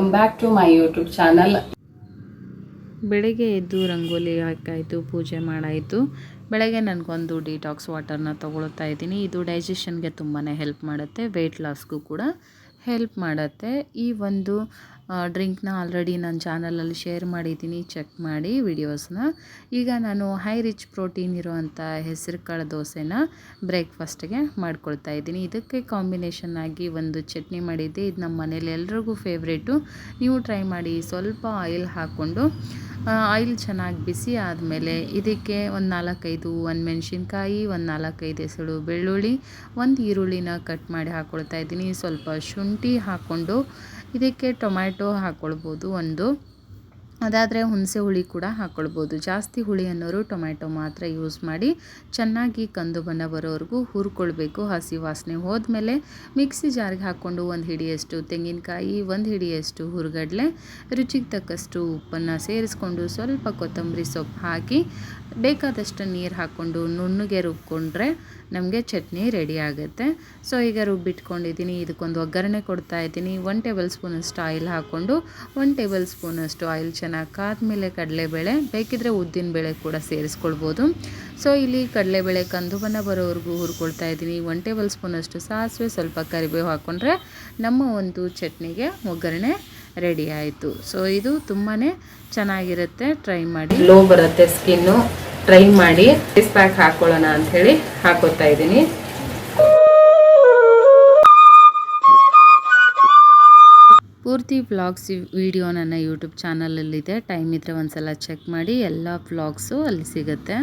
Welcome back to my YouTube channel. ಬೆಳಗ್ಗೆ ಎದ್ದು ರಂಗೋಲಿ ಹಾಕಾಯಿತು, ಪೂಜೆ ಮಾಡಾಯಿತು. ಬೆಳಗ್ಗೆ ನನಗೊಂದು ಡಿಟಾಕ್ಸ್ ವಾಟರ್ನ ತೊಗೊಳ್ತಾ ಇದ್ದೀನಿ. ಇದು ಡೈಜೆಷನ್ಗೆ ತುಂಬಾ ಹೆಲ್ಪ್ ಮಾಡುತ್ತೆ, ವೆಯ್ಟ್ ಲಾಸ್ಗೂ ಕೂಡ ಹೆಲ್ಪ್ ಮಾಡುತ್ತೆ. ಈ ಒಂದು ಡ್ರಿಂಕ್ನ ಆಲ್ರೆಡಿ ನನ್ನ ಚಾನಲಲ್ಲಿ ಶೇರ್ ಮಾಡಿದ್ದೀನಿ, ಚೆಕ್ ಮಾಡಿ ವಿಡಿಯೋಸ್ನ. ಈಗ ನಾನು ಹೈ ರಿಚ್ ಪ್ರೋಟೀನ್ ಇರೋವಂಥ ಹೆಸರು ಕಾಳು ದೋಸೆನ ಬ್ರೇಕ್ಫಾಸ್ಟ್ಗೆ ಮಾಡ್ಕೊಳ್ತಾ ಇದ್ದೀನಿ. ಇದಕ್ಕೆ ಕಾಂಬಿನೇಷನ್ ಆಗಿ ಒಂದು ಚಟ್ನಿ ಮಾಡಿದ್ದೆ. ಇದು ನಮ್ಮ ಮನೇಲಿ ಎಲ್ರಿಗೂ ಫೇವ್ರೇಟು. ನೀವು ಟ್ರೈ ಮಾಡಿ. ಸ್ವಲ್ಪ ಆಯಿಲ್ ಹಾಕ್ಕೊಂಡು ಆಯಿಲ್ ಚೆನ್ನಾಗಿ ಬಿಸಿ ಆದಮೇಲೆ ಇದಕ್ಕೆ ಒಂದು 4-5 ಒಣಮೆಣ್ಸಿನ್ಕಾಯಿ, ಒಂದು 4-5 ಎಸಳು ಬೆಳ್ಳುಳ್ಳಿ, ಒಂದು ಈರುಳ್ಳಿನ ಕಟ್ ಮಾಡಿ ಹಾಕ್ಕೊಳ್ತಾ ಇದ್ದೀನಿ. ಸ್ವಲ್ಪ ಶುಂಠಿ ಹಾಕ್ಕೊಂಡು ಇದಕ್ಕೆ ಟೊಮ್ಯಾಟೊ ಹಾಕ್ಕೊಳ್ಬೋದು ಒಂದು, ಅದಾದರೆ ಹುಣಸೆ ಹುಳಿ ಕೂಡ ಹಾಕ್ಕೊಳ್ಬೋದು. ಜಾಸ್ತಿ ಹುಳಿ ಅನ್ನೋರು ಟೊಮ್ಯಾಟೊ ಮಾತ್ರ ಯೂಸ್ ಮಾಡಿ ಚೆನ್ನಾಗಿ ಕಂದು ಬಣ್ಣ ಬರೋವರೆಗೂ ಹುರ್ಕೊಳ್ಬೇಕು. ಹಸಿ ವಾಸನೆ ಹೋದ್ಮೇಲೆ ಮಿಕ್ಸಿ ಜಾರ್ಗೆ ಹಾಕ್ಕೊಂಡು ಒಂದು ಹಿಡಿಯಷ್ಟು ತೆಂಗಿನಕಾಯಿ, ಒಂದು ಹಿಡಿಯಷ್ಟು ಹುರ್ಗಡ್ಲೆ, ರುಚಿಗೆ ತಕ್ಕಷ್ಟು ಉಪ್ಪನ್ನು ಸೇರಿಸ್ಕೊಂಡು ಸ್ವಲ್ಪ ಕೊತ್ತಂಬರಿ ಸೊಪ್ಪು ಹಾಕಿ ಬೇಕಾದಷ್ಟು ನೀರು ಹಾಕ್ಕೊಂಡು ನುಣ್ಣಗೆ ರುಬ್ಕೊಂಡ್ರೆ ನಮಗೆ ಚಟ್ನಿ ರೆಡಿ ಆಗುತ್ತೆ. ಸೊ ಈಗ ರುಬ್ಬಿಟ್ಕೊಂಡಿದ್ದೀನಿ. ಇದಕ್ಕೊಂದು ಒಗ್ಗರಣೆ ಕೊಡ್ತಾ ಇದ್ದೀನಿ. 1 ಟೇಬಲ್ ಸ್ಪೂನಷ್ಟು ಆಯಿಲ್ ಹಾಕ್ಕೊಂಡು 1 ಟೇಬಲ್ ಸ್ಪೂನಷ್ಟು ಆಯಿಲ್ ಚೆನ್ನಾಗಿ ಕಾದ್ಮೇಲೆ ಕಡಲೆಬೇಳೆ, ಬೇಕಿದ್ರೆ ಉದ್ದಿನಬೇಳೆ ಕೂಡ ಸೇರಿಸ್ಕೊಳ್ಬೋದು. ಸೊ ಇಲ್ಲಿ ಕಡಲೆಬೇಳೆ ಕಂದು ಬಣ್ಣ ಬರೋವರೆಗೂ ಹುರ್ಕೊಳ್ತಾ ಇದ್ದೀನಿ. 1 ಟೇಬಲ್ ಸ್ಪೂನಷ್ಟು ಸಾಸಿವೆ, ಸ್ವಲ್ಪ ಕರಿಬೇವು ಹಾಕ್ಕೊಂಡ್ರೆ ನಮ್ಮ ಒಂದು ಚಟ್ನಿಗೆ ಒಗ್ಗರಣೆ ರೆಡಿ ಆಯಿತು. ಸೊ ಇದು ತುಂಬಾ ಚೆನ್ನಾಗಿರುತ್ತೆ, ಟ್ರೈ ಮಾಡಿ. ಲೋ ಬರುತ್ತೆ ಸ್ಕಿನ್ನು, ಟ್ರೈ ಮಾಡಿ. ಫೇಸ್ ಪ್ಯಾಕ್ ಹಾಕೊಳ್ಳೋಣ ಅಂಥೇಳಿ ಹಾಕೋತಾ ಇದ್ದೀನಿ. ಪೂರ್ತಿ ವ್ಲಾಗ್ಸ್ ವಿಡಿಯೋ ನನ್ನ ಯೂಟ್ಯೂಬ್ ಚಾನಲಲ್ಲಿದೆ. ಟೈಮ್ ಇದ್ದರೆ ಒಂದು ಸಲ ಚೆಕ್ ಮಾಡಿ. ಎಲ್ಲ ವ್ಲಾಗ್ಸು ಅಲ್ಲಿ ಸಿಗುತ್ತೆ.